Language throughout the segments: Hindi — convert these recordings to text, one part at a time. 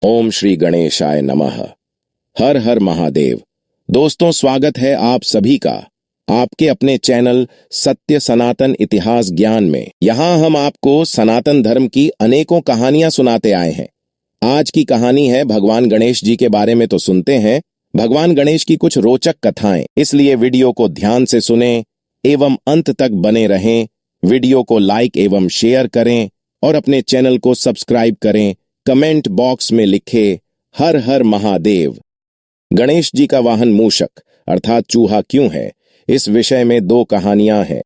ओम श्री गणेशाय नमः। हर हर महादेव। दोस्तों, स्वागत है आप सभी का आपके अपने चैनल सत्य सनातन इतिहास ज्ञान में। यहाँ हम आपको सनातन धर्म की अनेकों कहानियां सुनाते आए हैं। आज की कहानी है भगवान गणेश जी के बारे में। तो सुनते हैं भगवान गणेश की कुछ रोचक कथाएं। इसलिए वीडियो को ध्यान से सुनें एवं अंत तक बने रहें। वीडियो को लाइक एवं शेयर करें और अपने चैनल को सब्सक्राइब करें। कमेंट बॉक्स में लिखे हर हर महादेव। गणेश जी का वाहन मूषक अर्थात चूहा क्यों है, इस विषय में दो कहानियां हैं।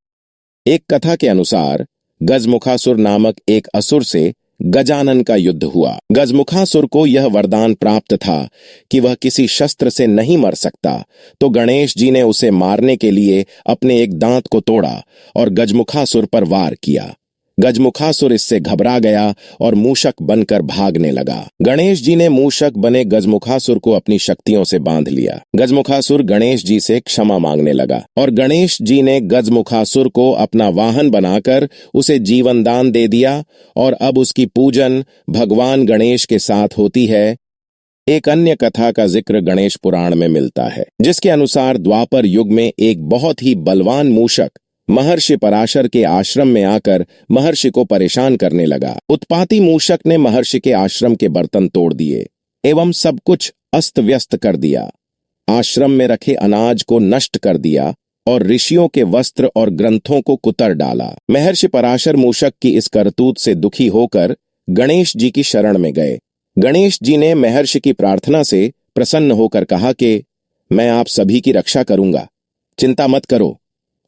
एक कथा के अनुसार गजमुखासुर नामक एक असुर से गजानन का युद्ध हुआ। गजमुखासुर को यह वरदान प्राप्त था कि वह किसी शस्त्र से नहीं मर सकता, तो गणेश जी ने उसे मारने के लिए अपने एक दांत को तोड़ा और गजमुखासुर पर वार किया। गजमुखासुर इससे घबरा गया और मूषक बनकर भागने लगा। गणेश जी ने मूषक बने गजमुखासुर को अपनी शक्तियों से बांध लिया। गजमुखासुर गणेश जी से क्षमा मांगने लगा और गणेश जी ने गजमुखासुर को अपना वाहन बनाकर उसे जीवन दान दे दिया और अब उसकी पूजन भगवान गणेश के साथ होती है। एक अन्य कथा का जिक्र गणेश पुराण में मिलता है, जिसके अनुसार द्वापर युग में एक बहुत ही बलवान मूषक महर्षि पराशर के आश्रम में आकर महर्षि को परेशान करने लगा। उत्पाती मूषक ने महर्षि के आश्रम के बर्तन तोड़ दिए एवं सब कुछ अस्त व्यस्त कर दिया। आश्रम में रखे अनाज को नष्ट कर दिया और ऋषियों के वस्त्र और ग्रंथों को कुतर डाला। महर्षि पराशर मूषक की इस करतूत से दुखी होकर गणेश जी की शरण में गए। गणेश जी ने महर्षि की प्रार्थना से प्रसन्न होकर कहा कि मैं आप सभी की रक्षा करूंगा, चिंता मत करो।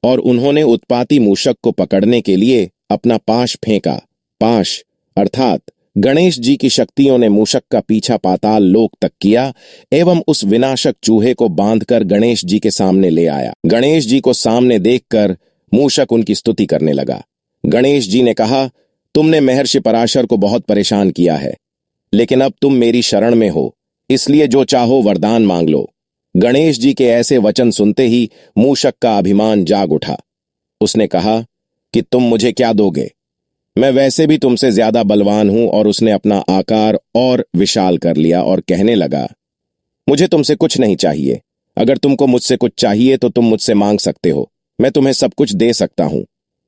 और उन्होंने उत्पाती मूषक को पकड़ने के लिए अपना पाश फेंका। पाश अर्थात गणेश जी की शक्तियों ने मूषक का पीछा पाताल लोक तक किया एवं उस विनाशक चूहे को बांधकर गणेश जी के सामने ले आया। गणेश जी को सामने देखकर मूषक उनकी स्तुति करने लगा। गणेश जी ने कहा, तुमने महर्षि पराशर को बहुत परेशान किया है, लेकिन अब तुम मेरी शरण में हो, इसलिए जो चाहो वरदान मांग लो। गणेश जी के ऐसे वचन सुनते ही मूषक का अभिमान जाग उठा। उसने कहा कि तुम मुझे क्या दोगे, मैं वैसे भी तुमसे ज्यादा बलवान हूं। और उसने अपना आकार और विशाल कर लिया और कहने लगा, मुझे तुमसे कुछ नहीं चाहिए। अगर तुमको मुझसे कुछ चाहिए तो तुम मुझसे मांग सकते हो, मैं तुम्हें सब कुछ दे सकता हूं।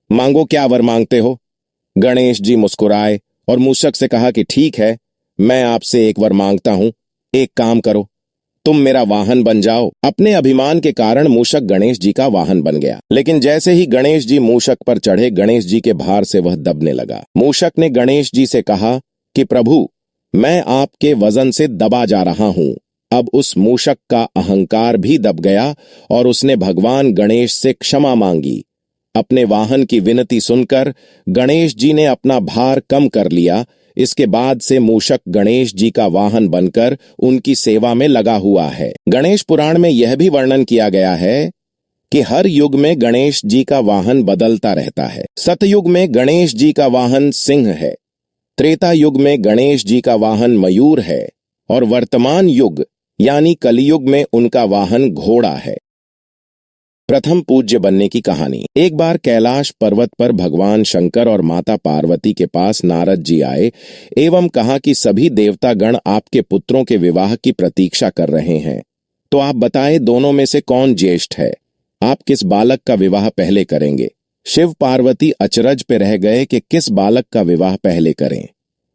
मांगो, क्या वर मांगते हो। गणेश जी मुस्कुराए और मूषक से कहा कि ठीक है, मैं आपसे एक वर मांगता हूं। एक काम करो, तुम मेरा वाहन बन जाओ। अपने अभिमान के कारण मूषक गणेश जी का वाहन बन गया, लेकिन जैसे ही गणेश जी मूषक पर चढ़े, गणेश जी के भार से वह दबने लगा। मूषक ने गणेश जी से कहा कि प्रभु, मैं आपके वजन से दबा जा रहा हूं। अब उस मूषक का अहंकार भी दब गया और उसने भगवान गणेश से क्षमा मांगी। अपने वाहन की विनती सुनकर गणेश जी ने अपना भार कम कर लिया। इसके बाद से मूषक गणेश जी का वाहन बनकर उनकी सेवा में लगा हुआ है। गणेश पुराण में यह भी वर्णन किया गया है कि हर युग में गणेश जी का वाहन बदलता रहता है। सतयुग में गणेश जी का वाहन सिंह है, त्रेता युग में गणेश जी का वाहन मयूर है और वर्तमान युग यानी कलियुग में उनका वाहन घोड़ा है। प्रथम पूज्य बनने की कहानी। एक बार कैलाश पर्वत पर भगवान शंकर और माता पार्वती के पास नारद जी आए एवं कहा कि सभी देवतागण आपके पुत्रों के विवाह की प्रतीक्षा कर रहे हैं, तो आप बताएं दोनों में से कौन ज्येष्ठ है, आप किस बालक का विवाह पहले करेंगे। शिव पार्वती अचरज पे रह गए कि किस बालक का विवाह पहले करें।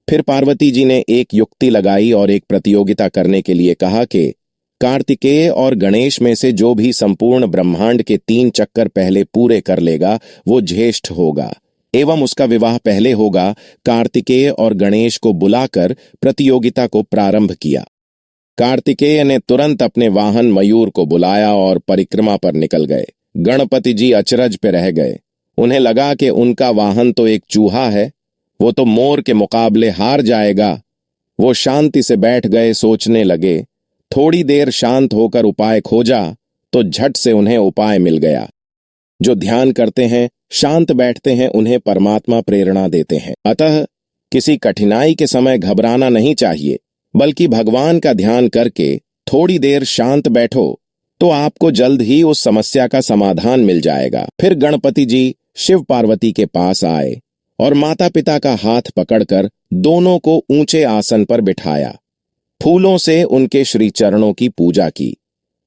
फिर पार्वती जी ने एक युक्ति लगाई और एक प्रतियोगिता करने के लिए कहा कि कार्तिकेय और गणेश में से जो भी संपूर्ण ब्रह्मांड के 3 चक्कर पहले पूरे कर लेगा वो ज्येष्ठ होगा एवं उसका विवाह पहले होगा। कार्तिकेय और गणेश को बुलाकर प्रतियोगिता को प्रारंभ किया। कार्तिकेय ने तुरंत अपने वाहन मयूर को बुलाया और परिक्रमा पर निकल गए। गणपति जी अचरज पे रह गए। उन्हें लगा कि उनका वाहन तो एक चूहा है, वो तो मोर के मुकाबले हार जाएगा। वो शांति से बैठ गए, सोचने लगे। थोड़ी देर शांत होकर उपाय खोजा तो झट से उन्हें उपाय मिल गया। जो ध्यान करते हैं, शांत बैठते हैं, उन्हें परमात्मा प्रेरणा देते हैं। अतः किसी कठिनाई के समय घबराना नहीं चाहिए, बल्कि भगवान का ध्यान करके थोड़ी देर शांत बैठो तो आपको जल्द ही उस समस्या का समाधान मिल जाएगा। फिर गणपति जी शिव पार्वती के पास आए और माता पिता का हाथ पकड़कर दोनों को ऊंचे आसन पर बिठाया। फूलों से उनके श्री चरणों की पूजा की।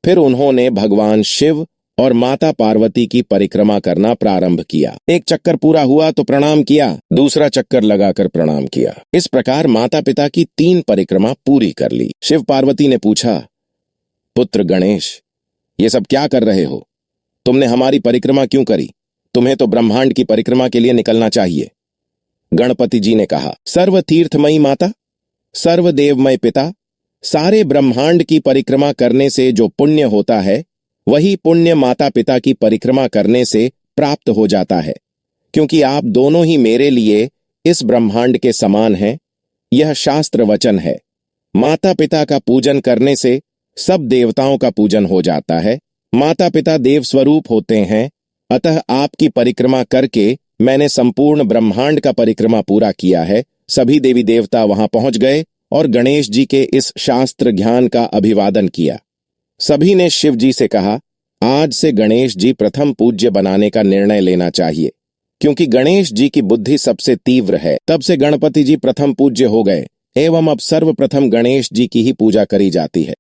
फिर उन्होंने भगवान शिव और माता पार्वती की परिक्रमा करना प्रारंभ किया। एक चक्कर पूरा हुआ तो प्रणाम किया, दूसरा चक्कर लगाकर प्रणाम किया। इस प्रकार माता पिता की 3 परिक्रमा पूरी कर ली। शिव पार्वती ने पूछा, पुत्र गणेश, ये सब क्या कर रहे हो? तुमने हमारी परिक्रमा क्यों करी? तुम्हें तो ब्रह्मांड की परिक्रमा के लिए निकलना चाहिए। गणपति जी ने कहा, सर्वतीर्थमयी माता, सर्वदेवमय पिता, सारे ब्रह्मांड की परिक्रमा करने से जो पुण्य होता है वही पुण्य माता पिता की परिक्रमा करने से प्राप्त हो जाता है। क्योंकि आप दोनों ही मेरे लिए इस ब्रह्मांड के समान हैं, यह शास्त्र वचन है। माता पिता का पूजन करने से सब देवताओं का पूजन हो जाता है। माता पिता देव स्वरूप होते हैं। अतः आपकी परिक्रमा करके मैंने संपूर्ण ब्रह्मांड का परिक्रमा पूरा किया है। सभी देवी देवता वहां पहुंच गए और गणेश जी के इस शास्त्र ज्ञान का अभिवादन किया। सभी ने शिव जी से कहा, आज से गणेश जी प्रथम पूज्य बनाने का निर्णय लेना चाहिए। क्योंकि गणेश जी की बुद्धि सबसे तीव्र है, तब से गणपति जी प्रथम पूज्य हो गए एवं अब सर्वप्रथम गणेश जी की ही पूजा करी जाती है।